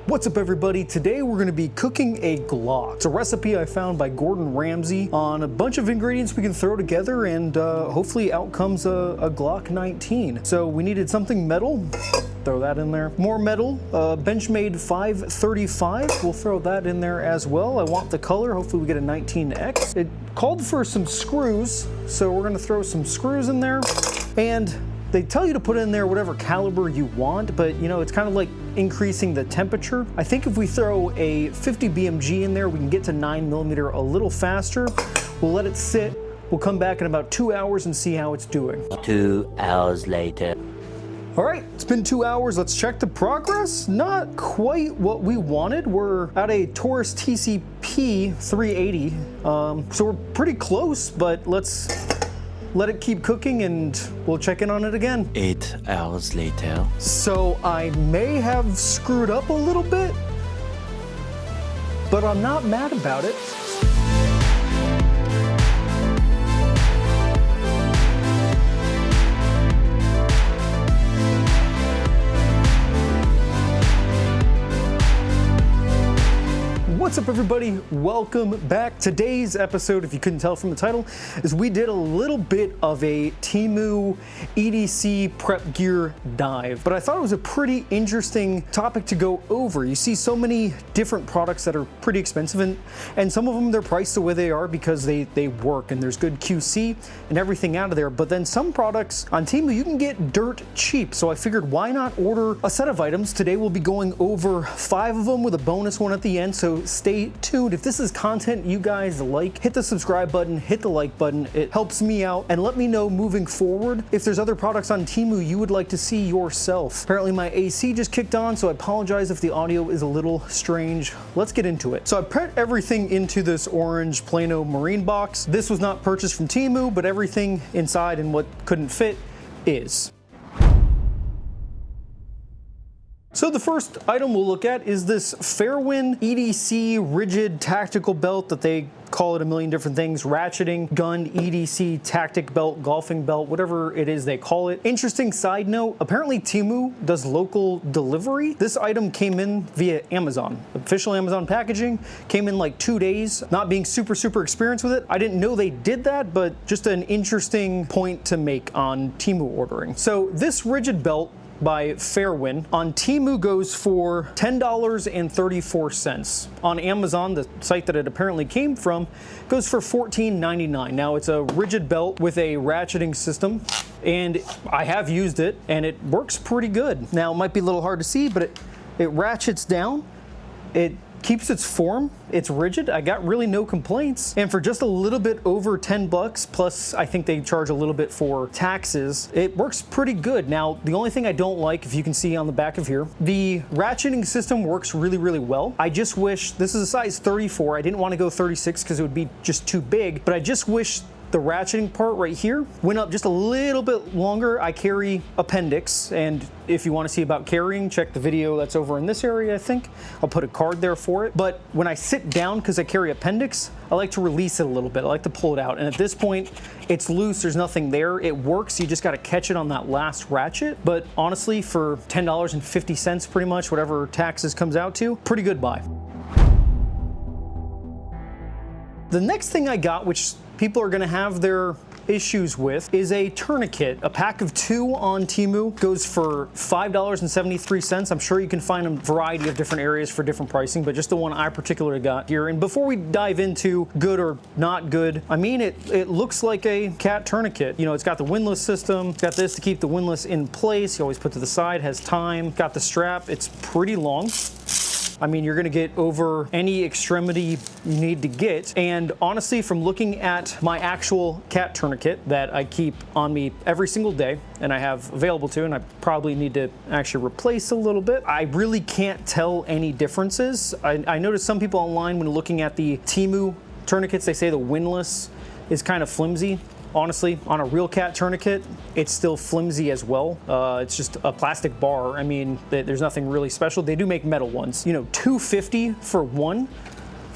What's up everybody? Today we're going to be cooking a Glock. It's a recipe I found by Gordon Ramsay on a bunch of ingredients we can throw together, and hopefully out comes a Glock 19. So we needed something metal, throw that in there. More metal, Benchmade 535, we'll throw that in there as well. I want the color, hopefully we get a 19X. It called for some screws, so we're going to throw some screws in there. And they tell you to put in there whatever caliber you want, but you know, it's kind of like increasing the temperature. I think if we throw a 50 BMG in there, we can get to 9mm a little faster. We'll let it sit. We'll come back in about 2 hours and see how it's doing. 2 hours later. All right, it's been 2 hours. Let's check the progress. Not quite what we wanted. We're at a Taurus TCP 380. So we're pretty close, but let's let it keep cooking and we'll check in on it again. 8 hours later. So I may have screwed up a little bit, but I'm not mad about it. What's up everybody? Welcome back. Today's episode, if you couldn't tell from the title, is we did a little bit of a Temu EDC prep gear dive, but I thought it was a pretty interesting topic to go over. You see so many different products that are pretty expensive, and some of them they're priced the way they are because they work and there's good QC and everything out of there, but then some products on Temu you can get dirt cheap, so I figured why not order a set of items. Today we'll be going over 5 of them with a bonus one at the end, so stay tuned. If this is content you guys like, hit the subscribe button, hit the like button. It helps me out, and let me know moving forward if there's other products on Temu you would like to see yourself. Apparently my AC just kicked on, so I apologize if the audio is a little strange. Let's get into it. So I put everything into this orange Plano marine box. This was not purchased from Temu, but everything inside and what couldn't fit is. So the first item we'll look at is this Fairwind EDC Rigid Tactical Belt that they call it a million different things. Ratcheting, gun, EDC, tactic belt, golfing belt, whatever it is they call it. Interesting side note, apparently Temu does local delivery. This item came in via Amazon. Official Amazon packaging, came in like 2 days. Not being super experienced with it, I didn't know they did that, but just an interesting point to make on Temu ordering. So this rigid belt by Fairwind on Temu goes for $10.34. On Amazon, the site that it apparently came from, goes for $14.99. Now it's a rigid belt with a ratcheting system, and I have used it and it works pretty good. Now it might be a little hard to see, but it ratchets down. It keeps its form, it's rigid. I got really no complaints. And for just a little bit over 10 bucks, plus I think they charge a little bit for taxes, it works pretty good. Now, the only thing I don't like, if you can see on the back of here, the ratcheting system works really well. I just wish, this is a size 34, I didn't want to go 36 because it would be just too big, but I just wish the ratcheting part right here went up just a little bit longer. I carry appendix, and if you want to see about carrying, check the video that's over in this area, I think. I'll put a card there for it. But when I sit down, because I carry appendix, I like to release it a little bit. I like to pull it out. And at this point, it's loose, there's nothing there. It works, you just got to catch it on that last ratchet. But honestly, for $10.50 pretty much, whatever taxes comes out to, pretty good buy. The next thing I got, which people are gonna have their issues with, is a tourniquet. A pack of 2 on Temu goes for $5.73. I'm sure you can find a variety of different areas for different pricing, but just the one I particularly got here. And before we dive into good or not good, I mean, it looks like a cat tourniquet. You know, it's got the windlass system, it's got this to keep the windlass in place. You always put to the side, has time, got the strap. It's pretty long. I mean, you're gonna get over any extremity you need to get. And honestly, from looking at my actual cat tourniquet that I keep on me every single day, and I have available to, and I probably need to actually replace a little bit, I really can't tell any differences. I noticed some people online when looking at the Temu tourniquets, they say the windlass is kind of flimsy. Honestly, on a real cat tourniquet, it's still flimsy as well. It's just a plastic bar. I mean, there's nothing really special. They do make metal ones. You know, $2.50 for one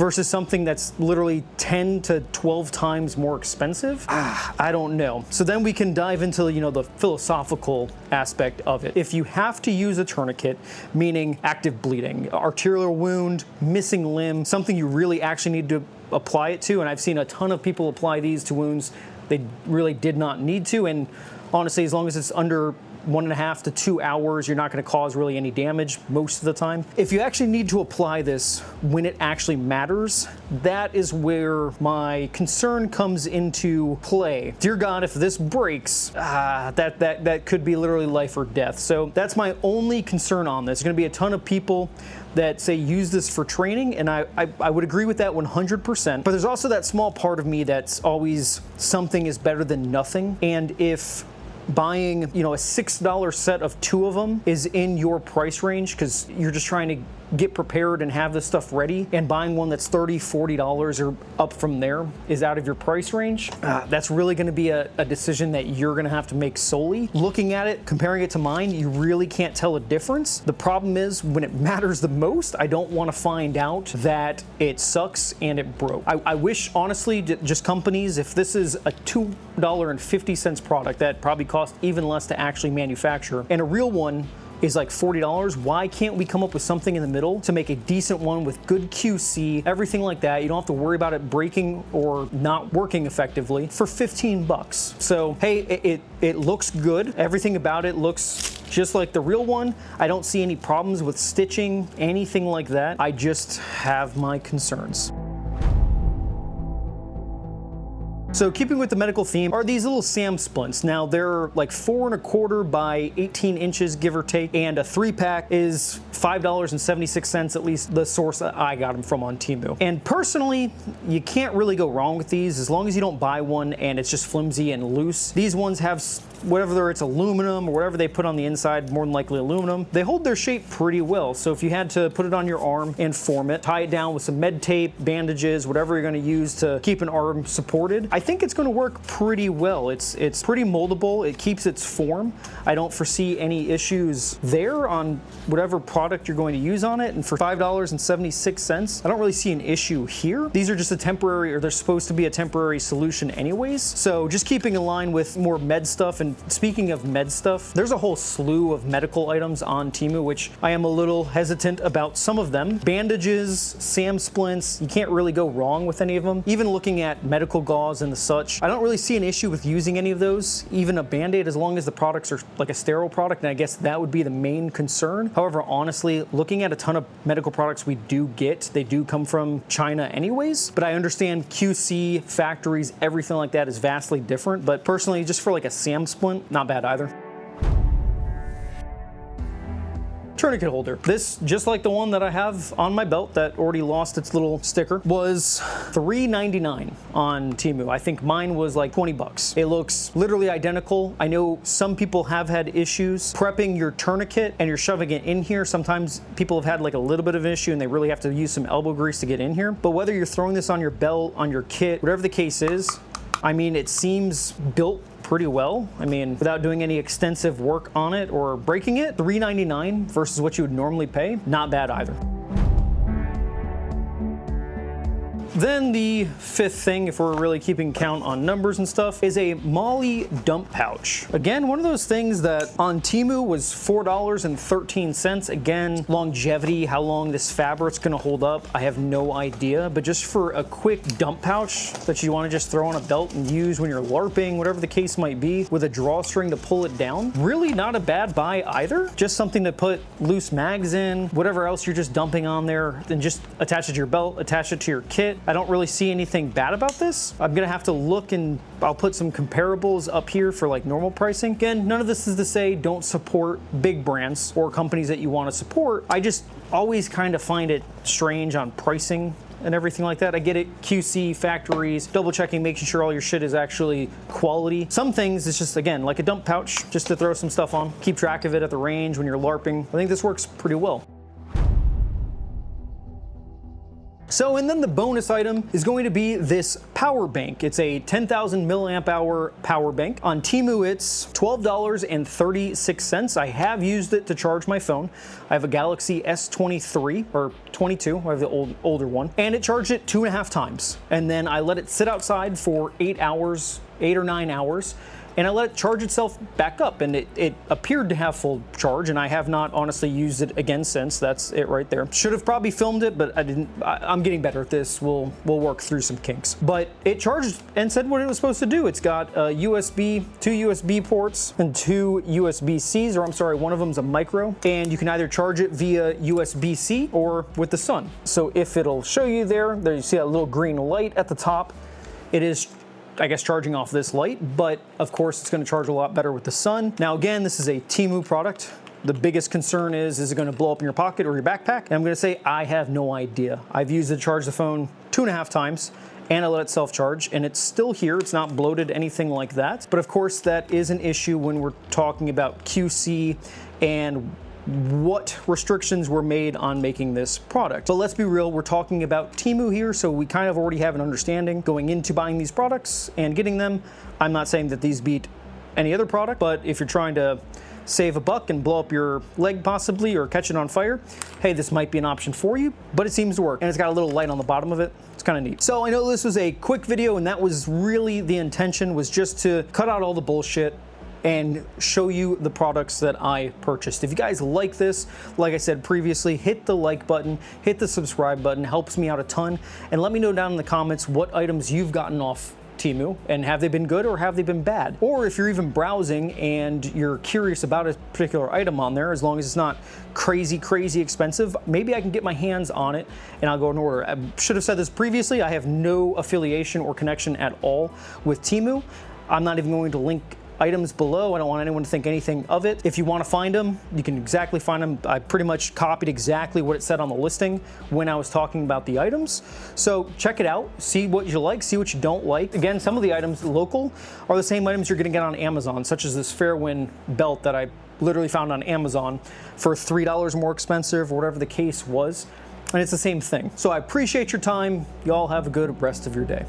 versus something that's literally 10 to 12 times more expensive? I don't know. So then we can dive into, you know, the philosophical aspect of it. If you have to use a tourniquet, meaning active bleeding, arterial wound, missing limb, something you really actually need to apply it to, and I've seen a ton of people apply these to wounds they really did not need to, and honestly, as long as it's under 1.5 to 2 hours, you're not going to cause really any damage most of the time. If you actually need to apply this when it actually matters, that is where my concern comes into play. Dear God, if this breaks, that could be literally life or death. So that's my only concern on this. There's going to be a ton of people that say use this for training, and I would agree with that 100%. But there's also that small part of me that's always something is better than nothing, and if buying, you know, a $6 set of 2 of them is in your price range because you're just trying to get prepared and have this stuff ready, and buying one that's $30, $40 or up from there is out of your price range, that's really going to be a decision that you're going to have to make solely. Looking at it, comparing it to mine, you really can't tell a difference. The problem is when it matters the most, I don't want to find out that it sucks and it broke. I wish, honestly, just companies, if this is a $2.50 product that probably costs even less to actually manufacture, and a real one is like $40, why can't we come up with something in the middle to make a decent one with good QC, everything like that? You don't have to worry about it breaking or not working effectively for 15 bucks. So hey, it looks good. Everything about it looks just like the real one. I don't see any problems with stitching, anything like that. I just have my concerns. So keeping with the medical theme are these little SAM splints. Now they're like 4 1/4 by 18 inches, give or take, and a 3-pack is $5.76, at least the source that I got them from on Temu. And personally, you can't really go wrong with these as long as you don't buy one and it's just flimsy and loose. These ones have whatever it's aluminum or whatever they put on the inside, more than likely aluminum. They hold their shape pretty well. So if you had to put it on your arm and form it, tie it down with some med tape, bandages, whatever you're going to use to keep an arm supported, I think it's going to work pretty well. It's pretty moldable. It keeps its form. I don't foresee any issues there on whatever product you're going to use on it. And for $5.76, I don't really see an issue here. These are just a temporary, or they're supposed to be a temporary solution anyways. So just keeping in line with more med stuff. And speaking of med stuff, there's a whole slew of medical items on Temu, which I am a little hesitant about some of them. Bandages, SAM splints, you can't really go wrong with any of them. Even looking at medical gauze and the such, I don't really see an issue with using any of those. Even a Band-Aid, as long as the products are like a sterile product, and I guess that would be the main concern. However, honestly, looking at a ton of medical products we do get, they do come from China anyways, but I understand QC, factories, everything like that is vastly different. But personally, just for like a SAM splint, not bad either. Tourniquet holder. This, just like the one that I have on my belt that already lost its little sticker, was $3.99 on Temu. I think mine was like 20 bucks. It looks literally identical. I know some people have had issues prepping your tourniquet and you're shoving it in here. Sometimes people have had like a little bit of an issue and they really have to use some elbow grease to get in here. But whether you're throwing this on your belt, on your kit, whatever the case is, I mean, it seems built pretty well. I mean, without doing any extensive work on it or breaking it, $3.99 versus what you would normally pay, not bad either. Then the fifth thing, if we're really keeping count on numbers and stuff, is a Molly dump pouch. Again, one of those things that on Temu was $4.13. Again, longevity, how long this fabric's gonna hold up, I have no idea. But just for a quick dump pouch that you wanna just throw on a belt and use when you're LARPing, whatever the case might be, with a drawstring to pull it down, really not a bad buy either. Just something to put loose mags in, whatever else you're just dumping on there, then just attach it to your belt, attach it to your kit. I don't really see anything bad about this. I'm gonna have to look, and I'll put some comparables up here for like normal pricing. Again, none of this is to say don't support big brands or companies that you want to support. I just always kind of find it strange on pricing and everything like that. I get it, QC, factories, double checking, making sure all your shit is actually quality. Some things it's just, again, like a dump pouch, just to throw some stuff on, keep track of it at the range when you're LARPing. I think this works pretty well. So, and then the bonus item is going to be this power bank. It's a 10,000 milliamp hour power bank. On Temu, it's $12.36. I have used it to charge my phone. I have a Galaxy S23 or 22. I have the older one, and it charged it 2.5 times. And then I let it sit outside for 8 or 9 hours. And I let it charge itself back up, and it appeared to have full charge, and I have not honestly used it again since. That's it right there. Should have probably filmed it, but I didn't. I'm getting better at this. We'll work through some kinks. But it charged and said what it was supposed to do. It's got two USB ports and 2 USB-Cs, or I'm sorry, one of them's a micro, and you can either charge it via USB-C or with the sun. So if it'll show you there you see that little green light at the top. It is, I guess, charging off this light, but of course it's going to charge a lot better with the sun. Now again, this is a Temu product. The biggest concern is it going to blow up in your pocket or your backpack? And I'm going to say I have no idea. I've used it to charge the phone 2.5 times, and I let it self-charge, and it's still here. It's not bloated, anything like that. But of course, that is an issue when we're talking about QC and what restrictions were made on making this product. But let's be real, we're talking about Temu here, so we kind of already have an understanding going into buying these products and getting them. I'm not saying that these beat any other product, but if you're trying to save a buck and blow up your leg possibly or catch it on fire, hey, this might be an option for you, but it seems to work. And it's got a little light on the bottom of it. It's kind of neat. So I know this was a quick video, and that was really the intention, was just to cut out all the bullshit and show you the products that I purchased. If you guys like this, like I said previously, hit the like button, hit the subscribe button, helps me out a ton, and let me know down in the comments what items you've gotten off Temu, and have they been good or have they been bad? Or if you're even browsing and you're curious about a particular item on there, as long as it's not crazy expensive, maybe I can get my hands on it and I'll go in order. I should have said this previously, I have no affiliation or connection at all with Temu. I'm not even going to link items below. I don't want anyone to think anything of it. If you want to find them, you can exactly find them. I pretty much copied exactly what it said on the listing when I was talking about the items. So check it out, see what you like, see what you don't like. Again, some of the items local are the same items you're going to get on Amazon, such as this Fairwind belt that I literally found on Amazon for $3 more expensive, or whatever the case was. And it's the same thing. So I appreciate your time. Y'all have a good rest of your day.